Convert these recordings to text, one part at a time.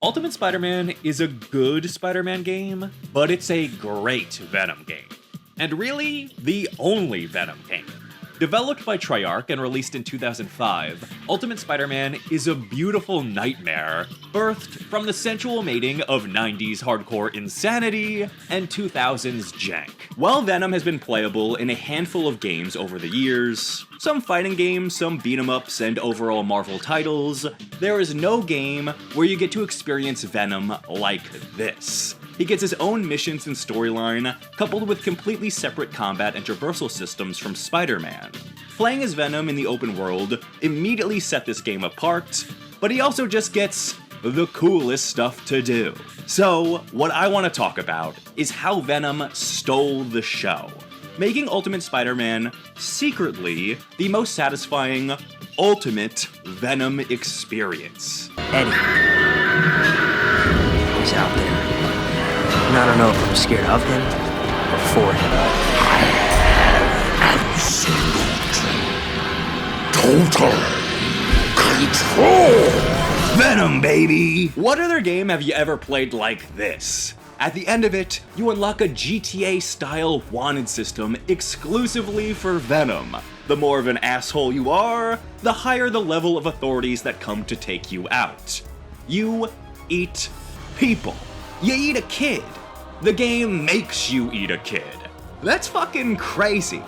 Ultimate Spider-Man is a good Spider-Man game, but it's a great Venom game. And really, the only Venom game. Developed by Treyarch and released in 2005, Ultimate Spider-Man is a beautiful nightmare birthed from the sensual mating of 90s hardcore insanity and 2000s jank. While Venom has been playable in a handful of games over the years, some fighting games, some beat-em-ups, and overall Marvel titles, there is no game where you get to experience Venom like this. He gets his own missions and storyline, coupled with completely separate combat and traversal systems from Spider-Man. Playing as Venom in the open world immediately set this game apart, but he also just gets the coolest stuff to do. So, what I want to talk about is how Venom stole the show, making Ultimate Spider-Man secretly the most satisfying Ultimate Venom experience. Eddie. He's out there. And I don't know if I'm scared of him or for him. Total control! Venom Baby! What other game have you ever played like this? At the end of it, you unlock a GTA-style wanted system exclusively for Venom. The more of an asshole you are, the higher the level of authorities that come to take you out. You eat people. You eat a kid. The game makes you eat a kid. That's fucking crazy.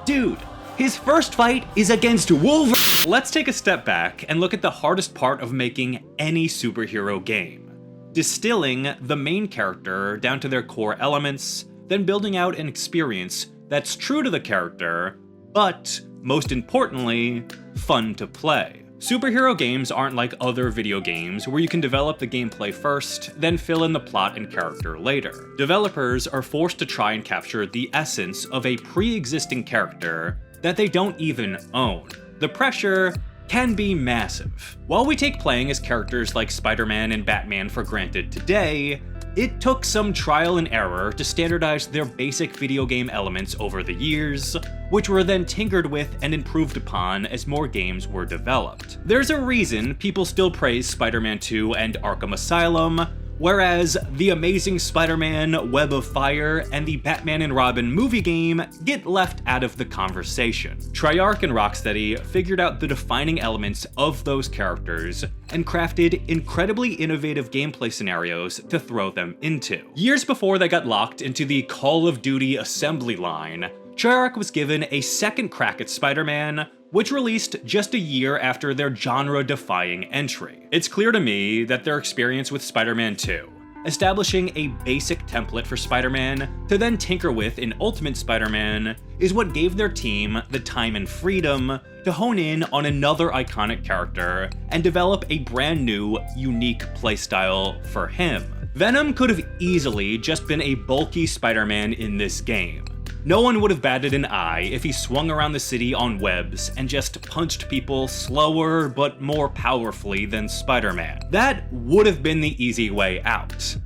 Dude, his first fight is against Wolverine. Let's take a step back and look at the hardest part of making any superhero game. Distilling the main character down to their core elements, then building out an experience that's true to the character, but, most importantly, fun to play. Superhero games aren't like other video games where you can develop the gameplay first, then fill in the plot and character later. Developers are forced to try and capture the essence of a pre-existing character that they don't even own. The pressure can be massive. While we take playing as characters like Spider-Man and Batman for granted today, it took some trial and error to standardize their basic video game elements over the years, which were then tinkered with and improved upon as more games were developed. There's a reason people still praise Spider-Man 2 and Arkham Asylum, whereas The Amazing Spider-Man, Web of Fire, and the Batman and Robin movie game get left out of the conversation. Treyarch and Rocksteady figured out the defining elements of those characters and crafted incredibly innovative gameplay scenarios to throw them into. Years before they got locked into the Call of Duty assembly line, Treyarch was given a second crack at Spider-Man, which released just a year after their genre-defying entry. It's clear to me that their experience with Spider-Man 2, establishing a basic template for Spider-Man to then tinker with in Ultimate Spider-Man, is what gave their team the time and freedom to hone in on another iconic character and develop a brand new, unique playstyle for him. Venom could have easily just been a bulky Spider-Man in this game. No one would have batted an eye if he swung around the city on webs and just punched people slower but more powerfully than Spider-Man. That would have been the easy way out.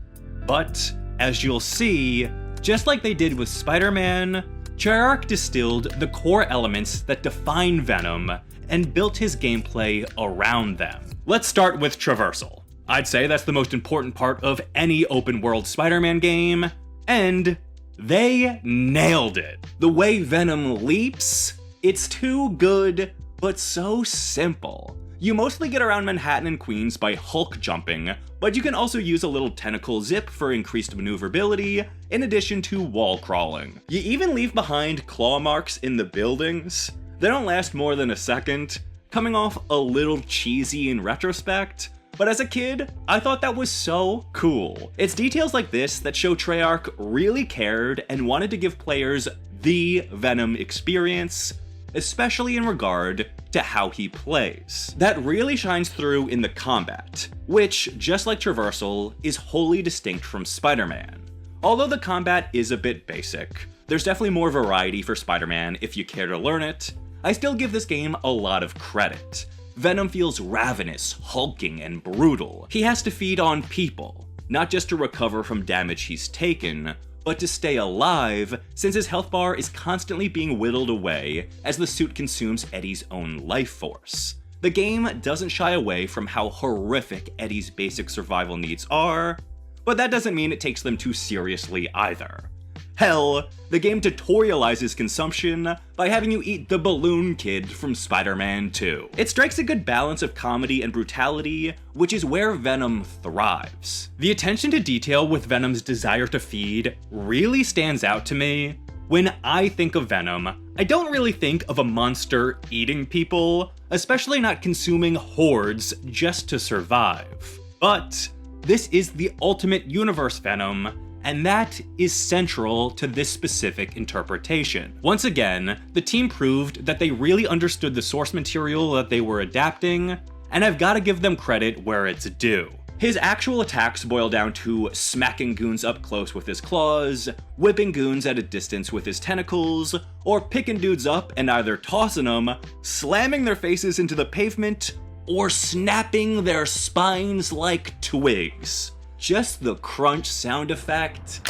But, as you'll see, just like they did with Spider-Man, Treyarch distilled the core elements that define Venom and built his gameplay around them. Let's start with Traversal. I'd say that's the most important part of any open-world Spider-Man game, and they nailed it. The way Venom leaps, it's too good, but so simple. You mostly get around Manhattan and Queens by Hulk jumping, but you can also use a little tentacle zip for increased maneuverability, in addition to wall crawling. You even leave behind claw marks in the buildings. They don't last more than a second, coming off a little cheesy in retrospect, but as a kid, I thought that was so cool. It's details like this that show Treyarch really cared and wanted to give players the Venom experience, especially in regard to how he plays. That really shines through in the combat, which, just like Traversal, is wholly distinct from Spider-Man. Although the combat is a bit basic, there's definitely more variety for Spider-Man if you care to learn it. I still give this game a lot of credit. Venom feels ravenous, hulking, and brutal. He has to feed on people, not just to recover from damage he's taken, but to stay alive, since his health bar is constantly being whittled away as the suit consumes Eddie's own life force. the game doesn't shy away from how horrific Eddie's basic survival needs are, but that doesn't mean it takes them too seriously either. Hell, the game tutorializes consumption by having you eat the balloon kid from Spider-Man 2. It strikes a good balance of comedy and brutality, which is where Venom thrives. The attention to detail with Venom's desire to feed really stands out to me. When I think of Venom, I don't really think of a monster eating people, especially not consuming hordes just to survive. But this is the ultimate universe Venom, and that is central to this specific interpretation. Once again, the team proved that they really understood the source material that they were adapting, and I've gotta give them credit where it's due. His actual attacks boil down to smacking goons up close with his claws, whipping goons at a distance with his tentacles, or picking dudes up and either tossing them, slamming their faces into the pavement, or snapping their spines like twigs. Just the crunch sound effect.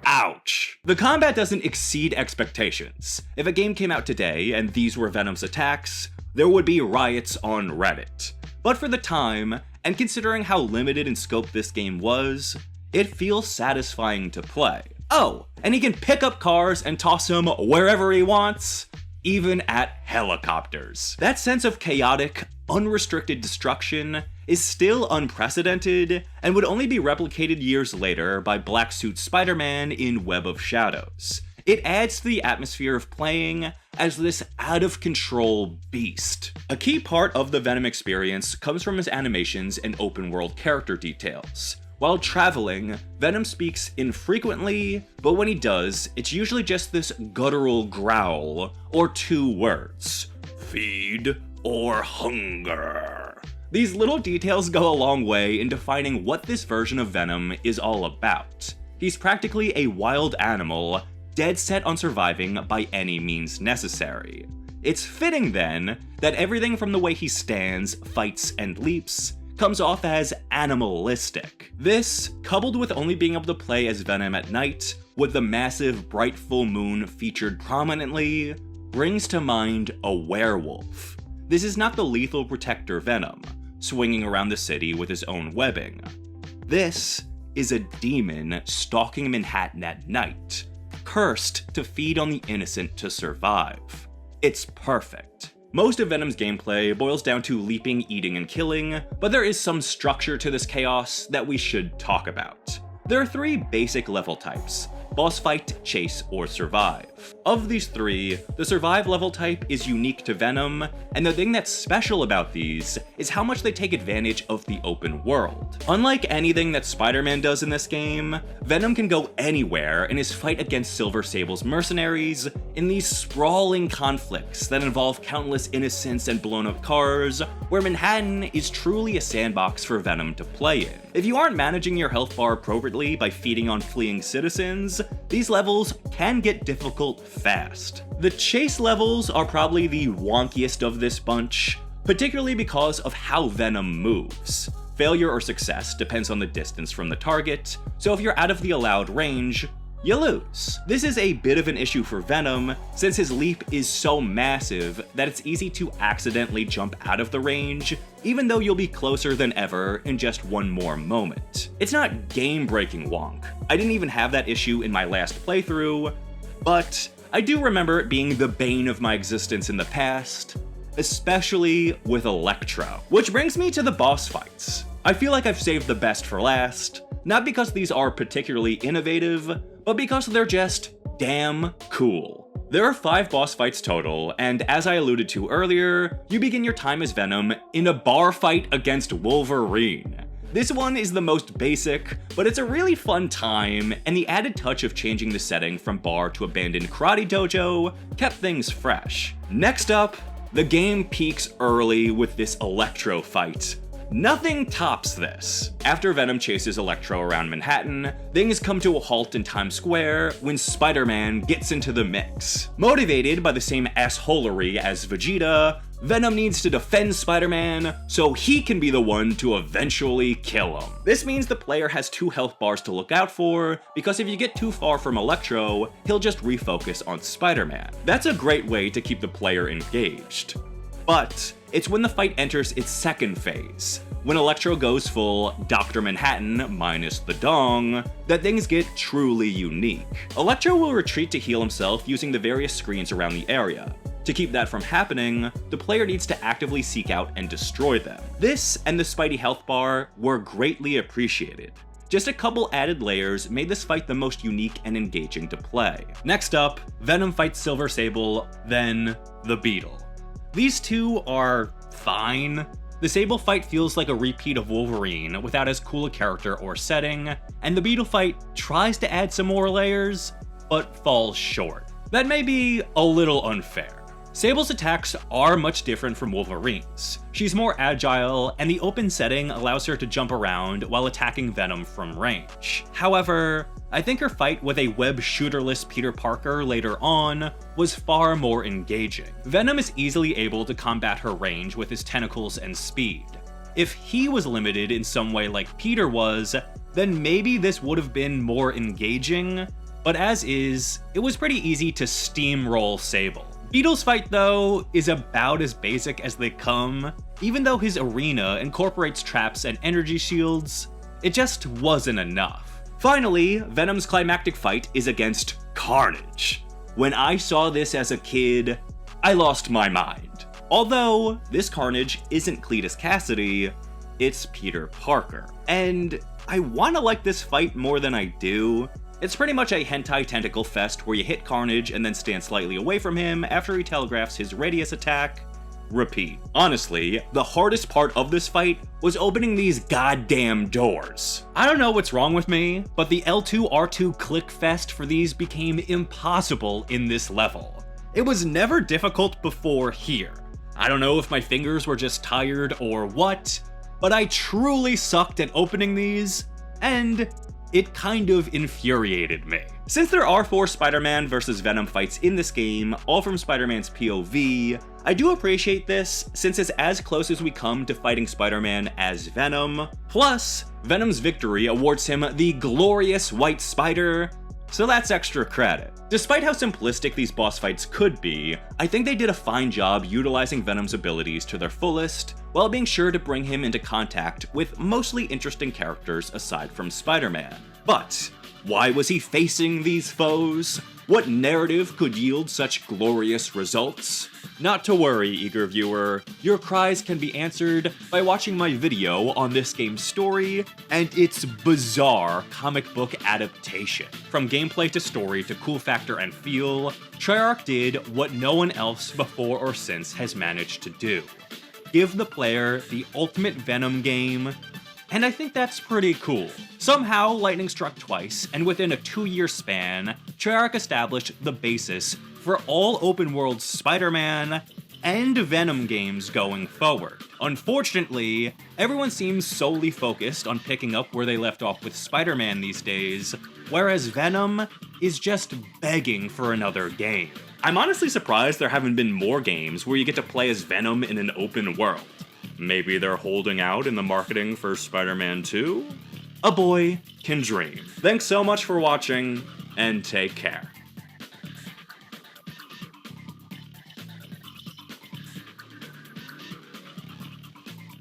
Ouch. The combat doesn't exceed expectations. If a game came out today and these were Venom's attacks, there would be riots on Reddit. But for the time, and considering how limited in scope this game was, it feels satisfying to play. Oh, and he can pick up cars and toss them wherever he wants, even at helicopters. That sense of chaotic, unrestricted destruction is still unprecedented and would only be replicated years later by Black Suit Spider-Man in Web of Shadows. It adds to the atmosphere of playing as this out-of-control beast. A key part of the Venom experience comes from his animations and open-world character details. While traveling, Venom speaks infrequently, but when he does, it's usually just this guttural growl, or two words: feed or hunger. These little details go a long way in defining what this version of Venom is all about. He's practically a wild animal, dead set on surviving by any means necessary. It's fitting then that everything from the way he stands, fights, and leaps comes off as animalistic. This, coupled with only being able to play as Venom at night, with the massive bright full moon featured prominently, brings to mind a werewolf. This is not the lethal protector Venom, swinging around the city with his own webbing. This is a demon stalking Manhattan at night, cursed to feed on the innocent to survive. It's perfect. Most of Venom's gameplay boils down to leaping, eating, and killing, but there is some structure to this chaos that we should talk about. There are three basic level types: boss fight, chase, or survive. Of these three, the survive level type is unique to Venom, and the thing that's special about these is how much they take advantage of the open world. Unlike anything that Spider-Man does in this game, Venom can go anywhere in his fight against Silver Sable's mercenaries in these sprawling conflicts that involve countless innocents and blown-up cars, where Manhattan is truly a sandbox for Venom to play in. If you aren't managing your health bar appropriately by feeding on fleeing citizens, these levels can get difficult fast. The chase levels are probably the wonkiest of this bunch, particularly because of how Venom moves. Failure or success depends on the distance from the target, so if you're out of the allowed range, you lose. This is a bit of an issue for Venom, since his leap is so massive that it's easy to accidentally jump out of the range, even though you'll be closer than ever in just one more moment. It's not game-breaking wonk. I didn't even have that issue in my last playthrough, but I do remember it being the bane of my existence in the past, especially with Electro. Which brings me to the boss fights. I feel like I've saved the best for last, not because these are particularly innovative, but because they're just damn cool. There are 5 boss fights total, and as I alluded to earlier, you begin your time as Venom in a bar fight against Wolverine. This one is the most basic, but it's a really fun time, and the added touch of changing the setting from bar to abandoned karate dojo kept things fresh. Next up, the game peaks early with this Electro fight. Nothing tops this. After Venom chases Electro around Manhattan, things come to a halt in Times Square when Spider-Man gets into the mix. Motivated by the same assholery as Vegeta, Venom needs to defend Spider-Man so he can be the one to eventually kill him. This means the player has 2 health bars to look out for, because if you get too far from Electro, he'll just refocus on Spider-Man. That's a great way to keep the player engaged. But it's when the fight enters its second phase. When Electro goes full Dr. Manhattan minus the dong, that things get truly unique. Electro will retreat to heal himself using the various screens around the area. To keep that from happening, the player needs to actively seek out and destroy them. This and the Spidey health bar were greatly appreciated. Just a couple added layers made this fight the most unique and engaging to play. Next up, Venom fights Silver Sable, then the Beetle. These two are fine. The Sable fight feels like a repeat of Wolverine without as cool a character or setting, and the Beetle fight tries to add some more layers, but falls short. That may be a little unfair. Sable's attacks are much different from Wolverine's. She's more agile, and the open setting allows her to jump around while attacking Venom from range. However, I think her fight with a web shooterless Peter Parker later on was far more engaging. Venom is easily able to combat her range with his tentacles and speed. If he was limited in some way like Peter was, then maybe this would have been more engaging, but as is, it was pretty easy to steamroll Sable. Beetle's fight, though, is about as basic as they come. Even though his arena incorporates traps and energy shields, it just wasn't enough. Finally, Venom's climactic fight is against Carnage. When I saw this as a kid, I lost my mind. Although, this Carnage isn't Cletus Cassidy, it's Peter Parker. And I wanna like this fight more than I do. It's pretty much a hentai tentacle fest where you hit Carnage and then stand slightly away from him after he telegraphs his radius attack. Repeat. Honestly, the hardest part of this fight was opening these goddamn doors. I don't know what's wrong with me, but the L2-R2 click fest for these became impossible in this level. It was never difficult before here. I don't know if my fingers were just tired or what, but I truly sucked at opening these, and it kind of infuriated me. Since there are 4 Spider-Man vs. Venom fights in this game, all from Spider-Man's POV, I do appreciate this since it's as close as we come to fighting Spider-Man as Venom. Plus, Venom's victory awards him the glorious White Spider, so that's extra credit. Despite how simplistic these boss fights could be, I think they did a fine job utilizing Venom's abilities to their fullest, while being sure to bring him into contact with mostly interesting characters aside from Spider-Man. But why was he facing these foes? What narrative could yield such glorious results? Not to worry, eager viewer, your cries can be answered by watching my video on this game's story and its bizarre comic book adaptation. From gameplay to story to cool factor and feel, Treyarch did what no one else before or since has managed to do. Give the player the ultimate Venom game, and I think that's pretty cool. Somehow, lightning struck twice, and within a 2-year span, Treyarch established the basis for all open-world Spider-Man and Venom games going forward. Unfortunately, everyone seems solely focused on picking up where they left off with Spider-Man these days, whereas Venom is just begging for another game. I'm honestly surprised there haven't been more games where you get to play as Venom in an open world. Maybe they're holding out in the marketing for Spider-Man 2? A boy can dream. Thanks so much for watching, and take care.